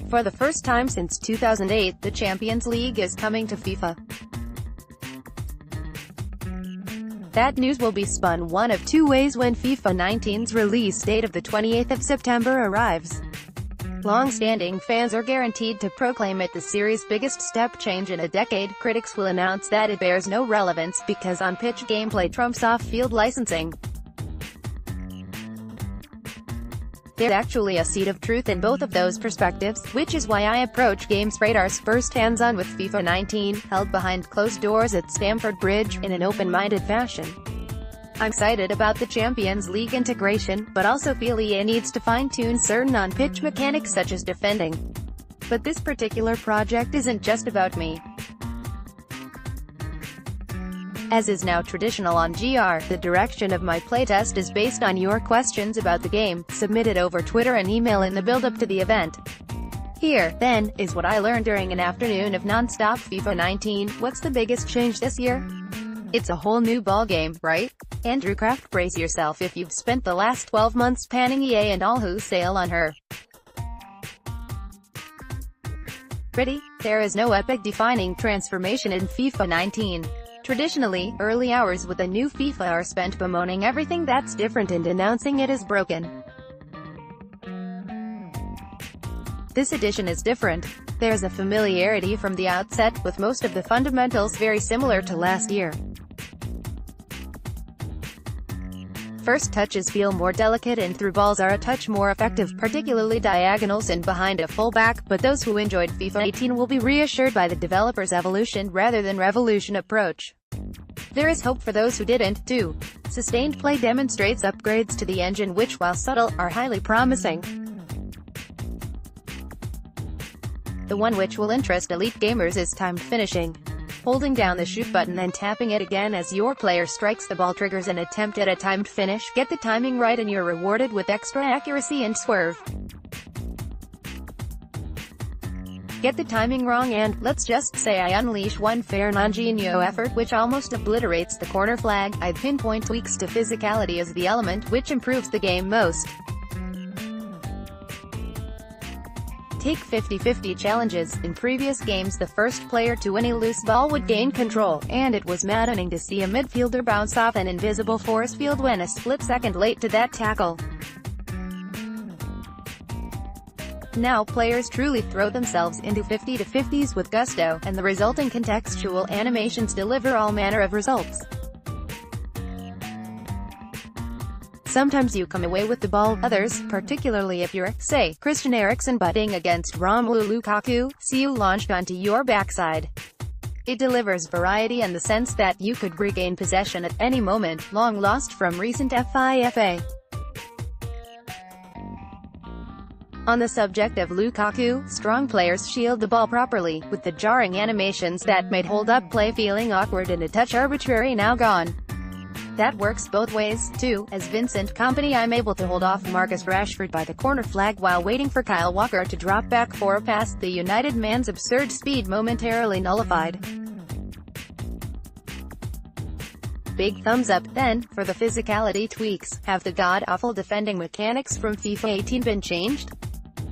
For the first time since 2008, the Champions League is coming to FIFA. That news will be spun one of two ways when FIFA 19's release date of the 28th of September arrives. Long-standing fans are guaranteed to proclaim it the series' biggest step change in a decade. Critics will announce that it bears no relevance because on-pitch gameplay trumps off-field licensing. There's actually a seed of truth in both of those perspectives, which is why I approach GamesRadar's first hands-on with FIFA 19, held behind closed doors at Stamford Bridge, in an open-minded fashion. I'm excited about the Champions League integration, but also feel EA needs to fine-tune certain on-pitch mechanics such as defending. But this particular project isn't just about me. As is now traditional on GR, the direction of my playtest is based on your questions about the game, submitted over Twitter and email in the build-up to the event. Here, then, is what I learned during an afternoon of non-stop FIFA 19. What's the biggest change this year? It's a whole new ballgame, right? Andrew Kraft, brace yourself if you've spent the last 12 months panning EA and all who sail on her. Ready? There is no epic-defining transformation in FIFA 19. Traditionally, early hours with a new FIFA are spent bemoaning everything that's different and denouncing it as broken. This edition is different. There's a familiarity from the outset, with most of the fundamentals very similar to last year. First touches feel more delicate and through balls are a touch more effective, particularly diagonals and behind a fullback, but those who enjoyed FIFA 18 will be reassured by the developer's evolution rather than revolution approach. There is hope for those who didn't, too. Sustained play demonstrates upgrades to the engine which, while subtle, are highly promising. The one which will interest elite gamers is timed finishing. Holding down the shoot button and tapping it again as your player strikes the ball triggers an attempt at a timed finish. Get the timing right and you're rewarded with extra accuracy and swerve. Get the timing wrong and, let's just say I unleash one Fernandinho effort which almost obliterates the corner flag, I'd pinpoint tweaks to physicality as the element which improves the game most. Take 50-50 challenges. In previous games the first player to win a loose ball would gain control, and it was maddening to see a midfielder bounce off an invisible force field when a split second late to that tackle. Now players truly throw themselves into 50-50s with gusto, and the resulting contextual animations deliver all manner of results. Sometimes you come away with the ball, others, particularly if you're, say, Christian Eriksen butting against Romelu Lukaku, see you launched onto your backside. It delivers variety and the sense that you could regain possession at any moment, long lost from recent FIFA. On the subject of Lukaku, strong players shield the ball properly, with the jarring animations that made hold-up play feeling awkward and a touch arbitrary now gone. That works both ways, too. As Vincent Kompany I'm able to hold off Marcus Rashford by the corner flag while waiting for Kyle Walker to drop back for a pass, the United man's absurd speed momentarily nullified. Big thumbs up, then, for the physicality tweaks. Have the god-awful defending mechanics from FIFA 18 been changed?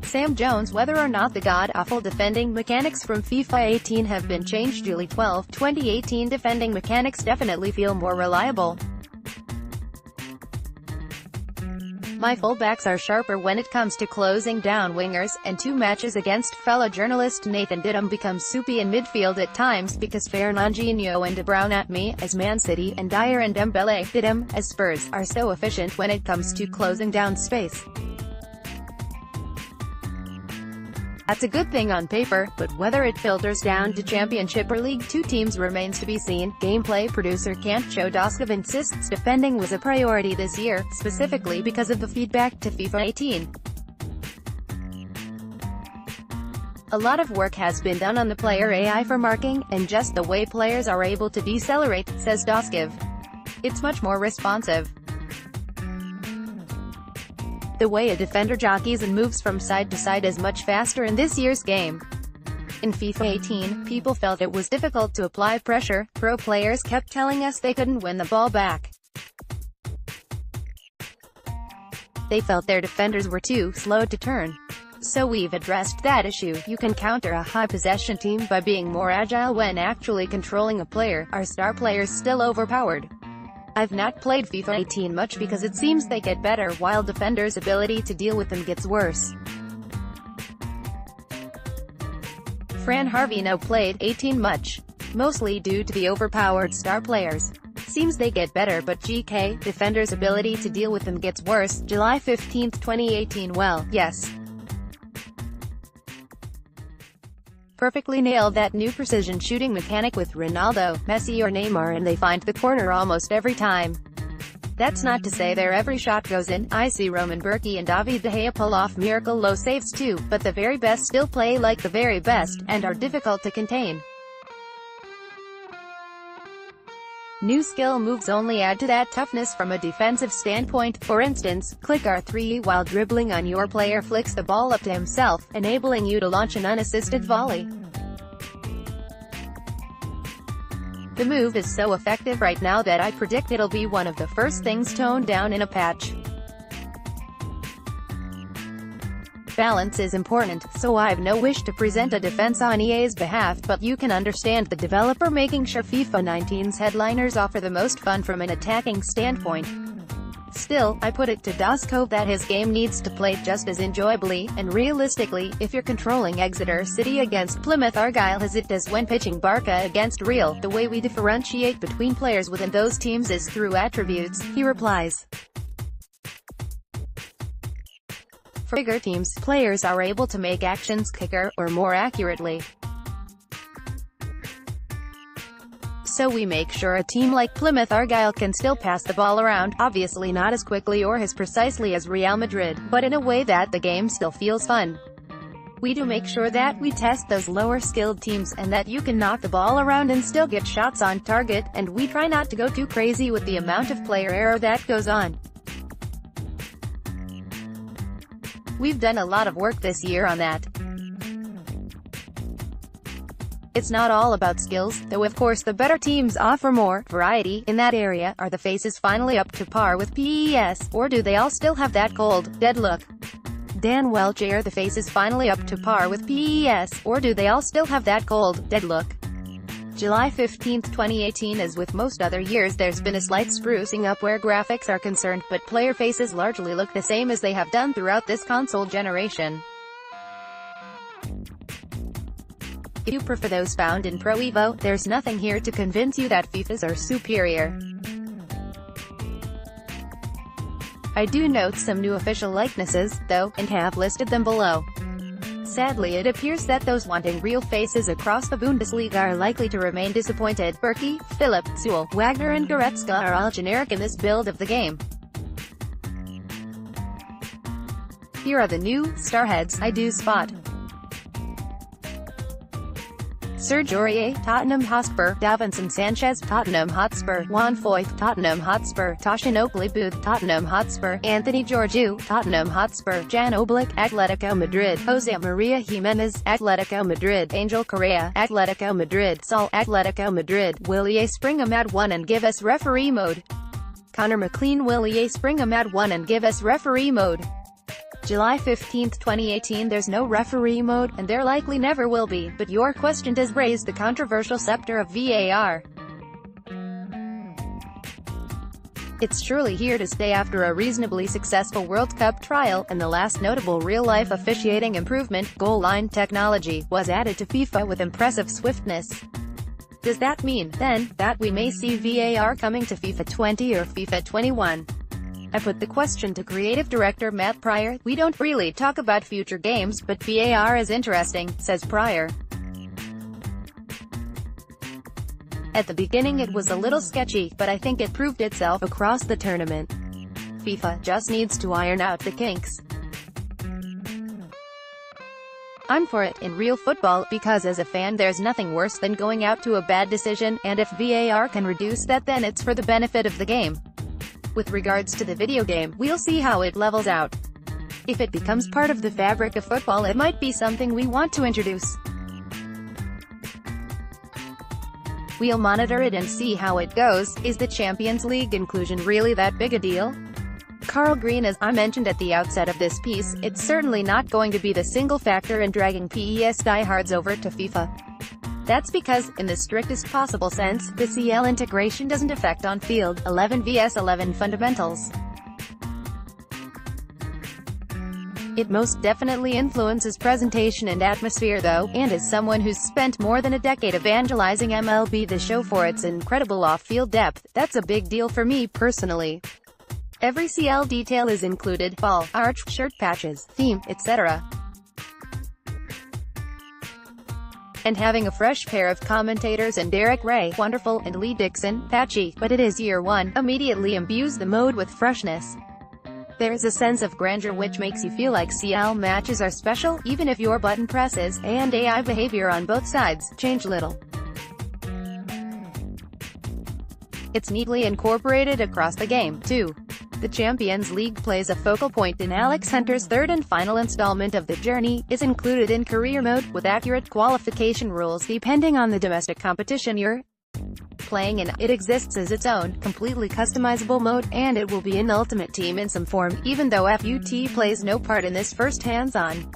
Sam Jones. Whether or not the god-awful defending mechanics from FIFA 18 have been changed, July 12, 2018 defending mechanics definitely feel more reliable. My fullbacks are sharper when it comes to closing down wingers, and 2 matches against fellow journalist Nathan Didham become soupy in midfield at times because Fernandinho and De Bruyne at me, as Man City, and Dyer and Dembele, Didham, as Spurs, are so efficient when it comes to closing down space. That's a good thing on paper, but whether it filters down to Championship or League 2 teams remains to be seen. Gameplay producer Kant Chodoskov insists defending was a priority this year, specifically because of the feedback to FIFA 18. A lot of work has been done on the player AI for marking, and just the way players are able to decelerate, says Doskov. It's much more responsive. The way a defender jockeys and moves from side to side is much faster in this year's game. In FIFA 18, people felt it was difficult to apply pressure. Pro players kept telling us they couldn't win the ball back. They felt their defenders were too slow to turn. So we've addressed that issue. You can counter a high possession team by being more agile when actually controlling a player. Are star players still overpowered? I've not played FIFA 18 much because it seems they get better while defenders' ability to deal with them gets worse. Fran Harvey no played 18 much, mostly due to the overpowered star players. Seems they get better but GK, defenders' ability to deal with them gets worse. July 15, 2018. Well, yes. Perfectly nailed that new precision shooting mechanic with Ronaldo, Messi or Neymar and they find the corner almost every time. That's not to say their every shot goes in. I see Roman Berkey and David De Gea pull off miracle low saves too, but the very best still play like the very best, and are difficult to contain. New skill moves only add to that toughness from a defensive standpoint. For instance, click R3 while dribbling on your player flicks the ball up to himself, enabling you to launch an unassisted volley. The move is so effective right now that I predict it'll be one of the first things toned down in a patch. Balance is important, so I've no wish to present a defense on EA's behalf, but you can understand the developer making sure FIFA 19's headliners offer the most fun from an attacking standpoint. Still, I put it to Daskov that his game needs to play just as enjoyably, and realistically, if you're controlling Exeter City against Plymouth Argyle as it does when pitching Barca against Real, the way we differentiate between players within those teams is through attributes, he replies. For bigger teams, players are able to make actions quicker, or more accurately. So we make sure a team like Plymouth Argyle can still pass the ball around, obviously not as quickly or as precisely as Real Madrid, but in a way that the game still feels fun. We do make sure that we test those lower-skilled teams, and that you can knock the ball around and still get shots on target, and we try not to go too crazy with the amount of player error that goes on. We've done a lot of work this year on that. It's not all about skills, though of course the better teams offer more variety in that area. Are the faces finally up to par with PES, or do they all still have that cold, dead look? Dan Welch. Are the faces finally up to par with PES, or do they all still have that cold, dead look? July 15, 2018. As with most other years, there's been a slight sprucing up where graphics are concerned, but player faces largely look the same as they have done throughout this console generation. If you prefer those found in Pro Evo, there's nothing here to convince you that FIFAs are superior. I do note some new official likenesses, though, and have listed them below. Sadly, it appears that those wanting real faces across the Bundesliga are likely to remain disappointed. Berkey, Philipp, Sewell, Wagner and Goretzka are all generic in this build of the game. Here are the new starheads I do spot. Serge Aurier, Tottenham Hotspur; Davinson Sanchez, Tottenham Hotspur; Juan Foyth, Tottenham Hotspur; Toshin Oakley-Booth, Tottenham Hotspur; Anthony Georgiou, Tottenham Hotspur; Jan Oblak, Atletico Madrid; Jose Maria Jimenez, Atletico Madrid; Angel Correa, Atletico Madrid; Saul, Atletico Madrid; Willier Spring 'em at 1 and give us referee mode. Connor McLean. Willier Spring 'em at 1 and give us referee mode. July 15, 2018. There's no referee mode, and there likely never will be, but your question does raise the controversial scepter of VAR. It's truly here to stay after a reasonably successful World Cup trial, and the last notable real-life officiating improvement, goal line technology, was added to FIFA with impressive swiftness. Does that mean, then, that we may see VAR coming to FIFA 20 or FIFA 21? I put the question to creative director Matt Pryor. We don't really talk about future games, but VAR is interesting, says Pryor. At the beginning it was a little sketchy, but I think it proved itself across the tournament. FIFA just needs to iron out the kinks. I'm for it in real football, because as a fan there's nothing worse than going out to a bad decision, and if VAR can reduce that, then it's for the benefit of the game. With regards to the video game, we'll see how it levels out. If it becomes part of the fabric of football, it might be something we want to introduce. We'll monitor it and see how it goes. Is the Champions League inclusion really that big a deal? Carl Green. As I mentioned at the outset of this piece, it's certainly not going to be the single factor in dragging PES diehards over to FIFA. That's because, in the strictest possible sense, the CL integration doesn't affect on-field 11 vs 11 fundamentals. It most definitely influences presentation and atmosphere though, and as someone who's spent more than a decade evangelizing MLB The Show for its incredible off-field depth, that's a big deal for me personally. Every CL detail is included: ball, arch, shirt patches, theme, etc. And having a fresh pair of commentators and Derek Ray, wonderful, and Lee Dixon, patchy, but it is year one, immediately imbues the mode with freshness. There's a sense of grandeur which makes you feel like CL matches are special, even if your button presses and AI behavior on both sides change little. It's neatly incorporated across the game, too. The Champions League plays a focal point in Alex Hunter's third and final installment of the journey, is included in career mode, with accurate qualification rules depending on the domestic competition you're playing in. It exists as its own, completely customizable mode, and it will be in Ultimate Team in some form, even though FUT plays no part in this first hands-on.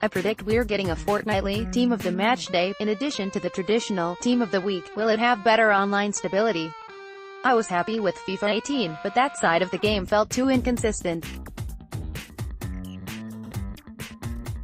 I predict we're getting a fortnightly Team of the Match Day, in addition to the traditional Team of the Week. Will it have better online stability? I was happy with FIFA 18, but that side of the game felt too inconsistent.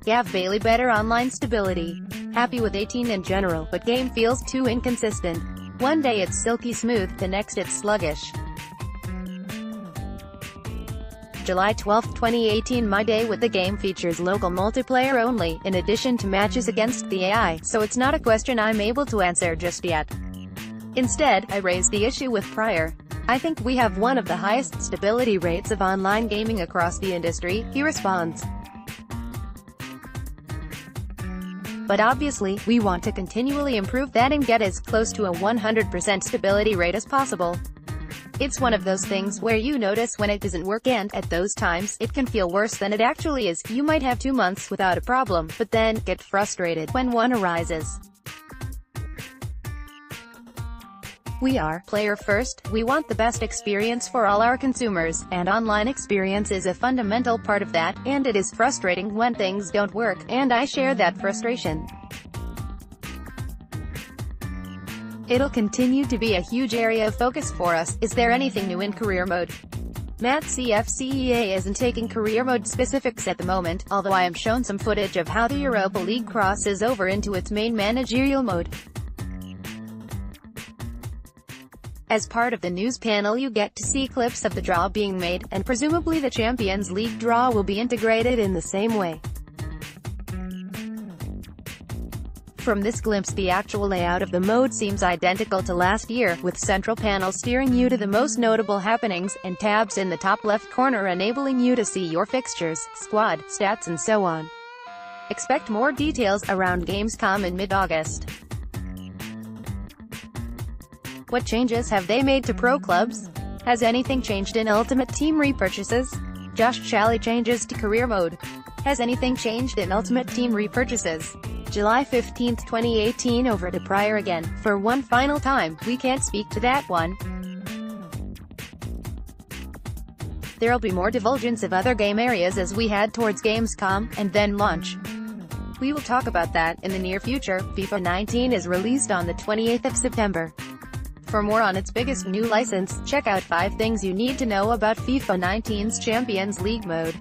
Gav Bailey: better online stability. Happy with 18 in general, but game feels too inconsistent. One day it's silky smooth, the next it's sluggish. July 12, 2018. My day with the game features local multiplayer only, in addition to matches against the AI, so it's not a question I'm able to answer just yet. Instead, I raised the issue with Pryor. I think we have one of the highest stability rates of online gaming across the industry, he responds. But obviously, we want to continually improve that and get as close to a 100% stability rate as possible. It's one of those things where you notice when it doesn't work, and, at those times, it can feel worse than it actually is. You might have 2 months without a problem, but then, get frustrated when one arises. We are player first. We want the best experience for all our consumers, and online experience is a fundamental part of that, and it is frustrating when things don't work, and I share that frustration. It'll continue to be a huge area of focus for us. Is there anything new in career mode? Matt CFCEA isn't taking career mode specifics at the moment, although I am shown some footage of how the Europa League crosses over into its main managerial mode. As part of the news panel you get to see clips of the draw being made, and presumably the Champions League draw will be integrated in the same way. From this glimpse, the actual layout of the mode seems identical to last year, with central panel steering you to the most notable happenings, and tabs in the top left corner enabling you to see your fixtures, squad, stats and so on. Expect more details around Gamescom in mid-August. What changes have they made to pro clubs? Has anything changed in Ultimate Team repurchases? Josh Challey changes to career mode. Has anything changed in Ultimate Team repurchases? July 15, 2018. Over to Pryor again. For one final time, we can't speak to that one. There'll be more divulgence of other game areas as we head towards Gamescom, and then launch. We will talk about that in the near future. FIFA 19 is released on the 28th of September. For more on its biggest new license, check out 5 things you need to know about FIFA 19's Champions League mode.